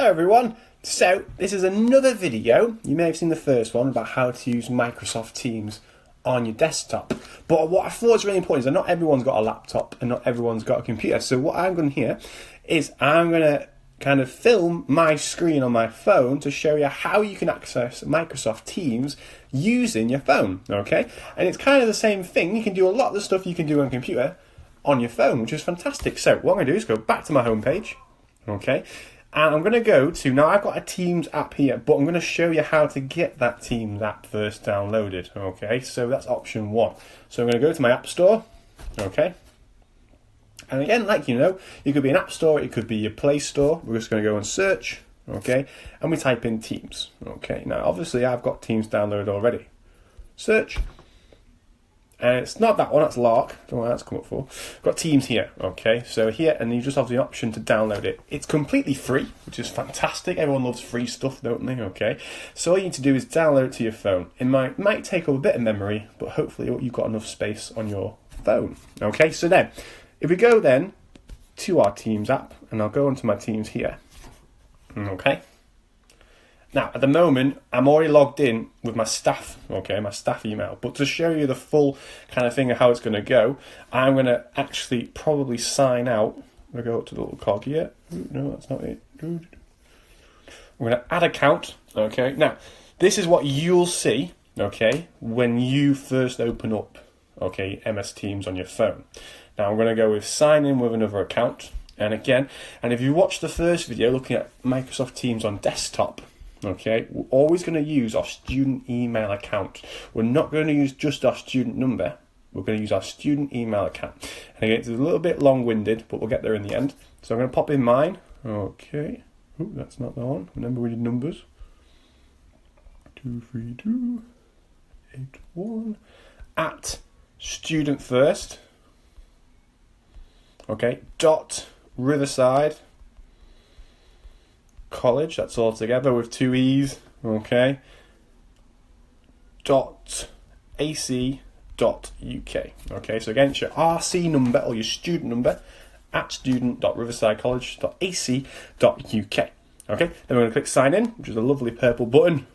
Hello everyone, so this is another video. You may have seen the first one about how to use Microsoft Teams on your desktop, but what I thought was really important is that not everyone's got a laptop and not everyone's got a computer. So what I'm going to here is I'm going to kind of film my screen on my phone to show you how you can access Microsoft Teams using your phone, okay? And it's kind of the same thing. You can do a lot of the stuff you can do on a computer on your phone, which is fantastic. So what I'm going to do is go back to my home page, okay? And I'm going to go to, now I've got a Teams app here, but I'm going to show you how to get that Teams app first downloaded, okay? So that's option one. So I'm going to go to my App Store, okay? And again, like you know, it could be an App Store, it could be your Play Store. We're just going to go and search, okay? And we type in Teams, okay? Now, obviously, I've got Teams downloaded already. Search. And it's not that one, that's Lark. Don't know what that's come up for. Got Teams here, okay? So here, and you just have the option to download it. It's completely free, which is fantastic. Everyone loves free stuff, don't they? Okay. So all you need to do is download it to your phone. It might take up a bit of memory, but hopefully you've got enough space on your phone. Okay, so then, if we go then to our Teams app, and I'll go onto my Teams here. Okay. Now, at the moment, I'm already logged in with my staff, okay, my staff email. But to show you the full kind of thing of how it's going to go, I'm going to actually probably sign out. I'm going to go up to the little cog here. Ooh, no, that's not it. I'm going to add account, okay. Now, this is what you'll see, okay, when you first open up, okay, MS Teams on your phone. Now, I'm going to go with sign in with another account. And again, and if you watch the first video looking at Microsoft Teams on desktop, okay, we're always going to use our student email account. We're not going to use just our student number. We're going to use our student email account. And again, it's a little bit long-winded, but we'll get there in the end. So I'm going to pop in mine. Okay. Ooh, that's not the one. Remember we did numbers. 23281 at student first. Okay. Dot Riverside College, that's all together with two E's, okay, .ac.uk, okay, so again, it's your RC number or your student number at student.riversidecollege.ac.uk, okay, then we're going to click sign in, which is a lovely purple button.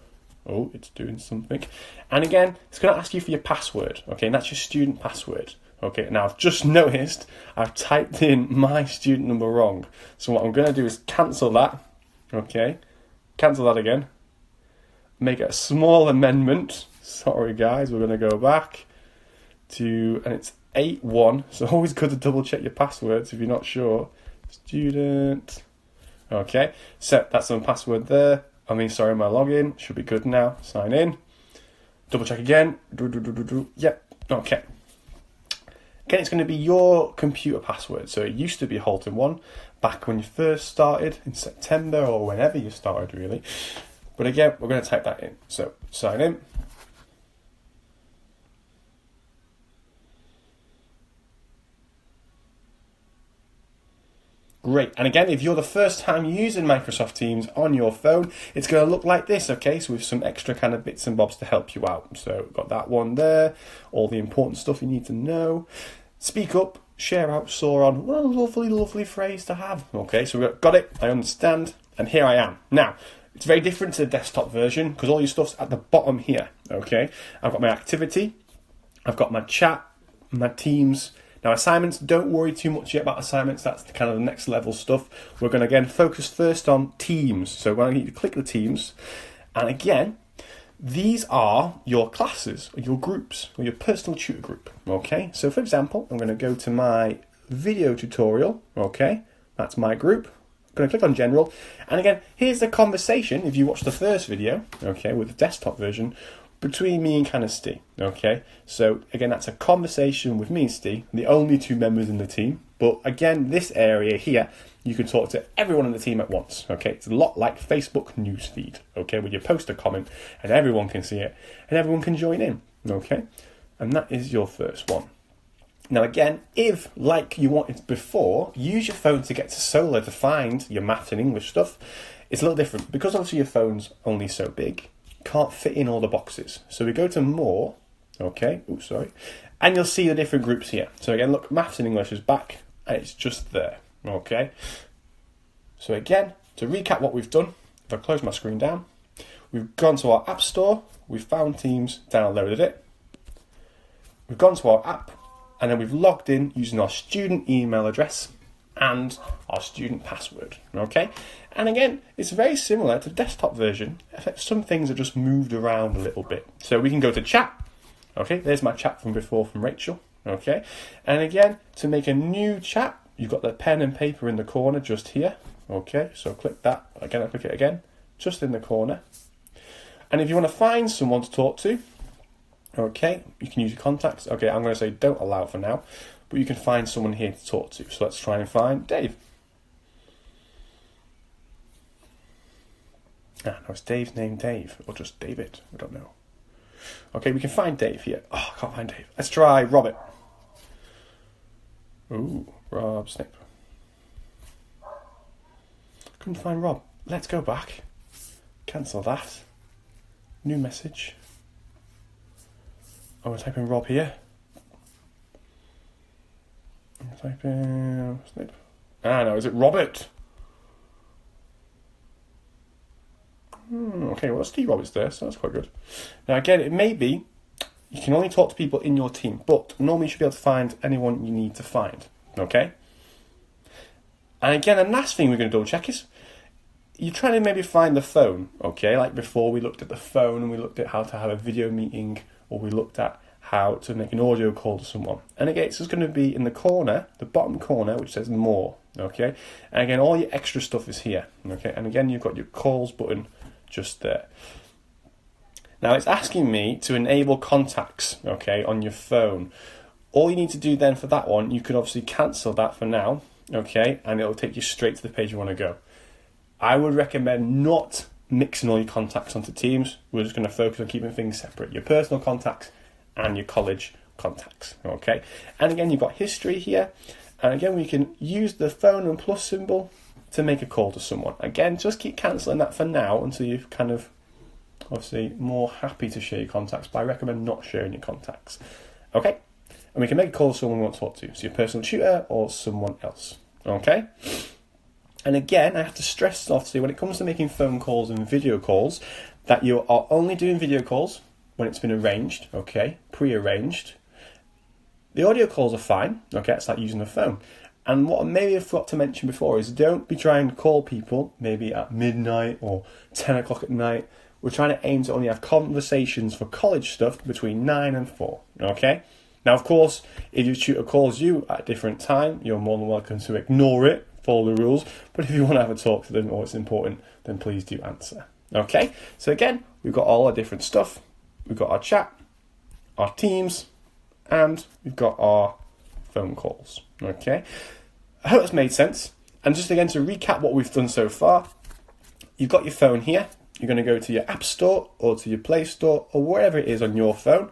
Oh, it's doing something, and again, it's going to ask you for your password, okay, and that's your student password. Okay, now I've just noticed I've typed in my student number wrong, so what I'm going to do is cancel that. Okay, cancel that again. Make it a small amendment. Sorry guys, we're going to go back to, and it's 81. So always good to double check your passwords if you're not sure. Student. Okay, so that's my password there. My login. Should be good now. Sign in. Double check again. Yep, okay. Again, it's going to be your computer password. So it used to be Halton1 back when you first started in September or whenever you started, really. But again, we're going to type that in. So sign in. Great. And again, if you're the first time using Microsoft Teams on your phone, it's going to look like this, okay? So with some extra kind of bits and bobs to help you out. So got that one there, all the important stuff you need to know. Speak up, share out, soar on. What a lovely, lovely phrase to have. Okay, so we've got it, I understand, and here I am. Now, it's very different to the desktop version because all your stuff's at the bottom here, okay? I've got my activity, I've got my chat, my Teams. Now, assignments, don't worry too much yet about assignments. That's the kind of the next level stuff. We're going to, again, focus first on Teams. So we're going to need to click the Teams. And again, these are your classes, or your groups, or your personal tutor group, okay? So, for example, I'm going to go to my video tutorial, okay? That's my group. I'm going to click on General. And again, here's the conversation, if you watch the first video, okay, with the desktop version, between me and kind of Steve, okay? So, again, that's a conversation with me and Steve, the only two members in the team. But again, this area here, you can talk to everyone in the team at once, okay? It's a lot like Facebook newsfeed, okay? Where you post a comment and everyone can see it and everyone can join in, okay? And that is your first one. Now again, if, like you wanted before, use your phone to get to Solar to find your math and English stuff, it's a little different. Because obviously your phone's only so big, you can't fit in all the boxes. So we go to More, okay? Oops, sorry. And you'll see the different groups here. So again, look, maths and English is back and it's just there. Okay, so again, to recap what we've done, if I close my screen down, we've gone to our App Store, we've found Teams, downloaded it, we've gone to our app, and then we've logged in using our student email address and our student password, okay? And again, it's very similar to the desktop version, except some things are just moved around a little bit. So we can go to chat, okay? There's my chat from before from Rachel, okay? And again, to make a new chat, you've got the pen and paper in the corner just here, okay? So click that, again, I click it again, just in the corner. And if you want to find someone to talk to, okay, you can use your contacts. Okay, I'm going to say don't allow for now, but you can find someone here to talk to. So let's try and find Dave. No, it's Dave's name Dave, or just David, I don't know. Okay, we can find Dave here. Oh, I can't find Dave. Let's try Robert. Ooh, Rob Snip. Couldn't find Rob. Let's go back. Cancel that. New message. Oh, we're typing Rob here. I'm typing Snip. No, is it Robert? Okay, well, Steve Roberts there, so that's quite good. Now, again, it may be you can only talk to people in your team, but normally you should be able to find anyone you need to find, okay? And again, the last thing we're going to double check is you're trying to maybe find the phone, okay? Like before, we looked at the phone and we looked at how to have a video meeting, or we looked at how to make an audio call to someone. And again, it's just going to be in the corner, the bottom corner, which says more, okay? And again, all your extra stuff is here, okay? And again, you've got your calls button just there. Now it's asking me to enable contacts, okay, on your phone. All you need to do then for that one, you can obviously cancel that for now, okay, and it'll take you straight to the page you want to go. I would recommend not mixing all your contacts onto Teams. We're just going to focus on keeping things separate. Your personal contacts and your college contacts, okay? And again, you've got history here. And again, we can use the phone and plus symbol to make a call to someone. Again, just keep cancelling that for now until you've kind of obviously more happy to share your contacts, but I recommend not sharing your contacts. Okay? And we can make a call to someone we want to talk to. So your personal tutor or someone else. Okay? And again, I have to stress obviously when it comes to making phone calls and video calls, that you are only doing video calls when it's been arranged, okay? Pre-arranged. The audio calls are fine, okay? It's like using the phone. And what I maybe have forgot to mention before is don't be trying to call people maybe at midnight or 10 o'clock at night. We're trying to aim to only have conversations for college stuff between 9 and 4, okay? Now, of course, if your tutor calls you at a different time, you're more than welcome to ignore it, follow the rules. But if you want to have a talk to them or it's important, then please do answer, okay? So again, we've got all our different stuff. We've got our chat, our Teams, and we've got our phone calls, okay? I hope that's made sense. And just again, to recap what we've done so far, you've got your phone here. You're going to go to your App Store or to your Play Store or wherever it is on your phone.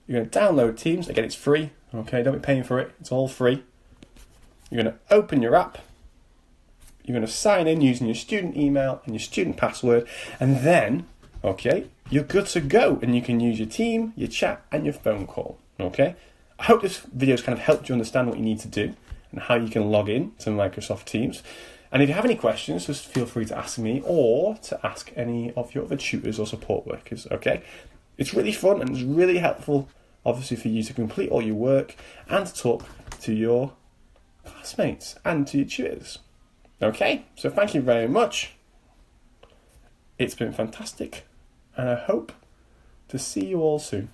You're going to download Teams. Again, it's free, okay? Don't be paying for it. It's all free. You're going to open your app. You're going to sign in using your student email and your student password. And then, okay, you're good to go. And you can use your team, your chat, and your phone call, okay? I hope this video has kind of helped you understand what you need to do and how you can log in to Microsoft Teams. And if you have any questions, just feel free to ask me or to ask any of your other tutors or support workers, okay? It's really fun and it's really helpful, obviously, for you to complete all your work and to talk to your classmates and to your tutors, okay? So thank you very much. It's been fantastic and I hope to see you all soon.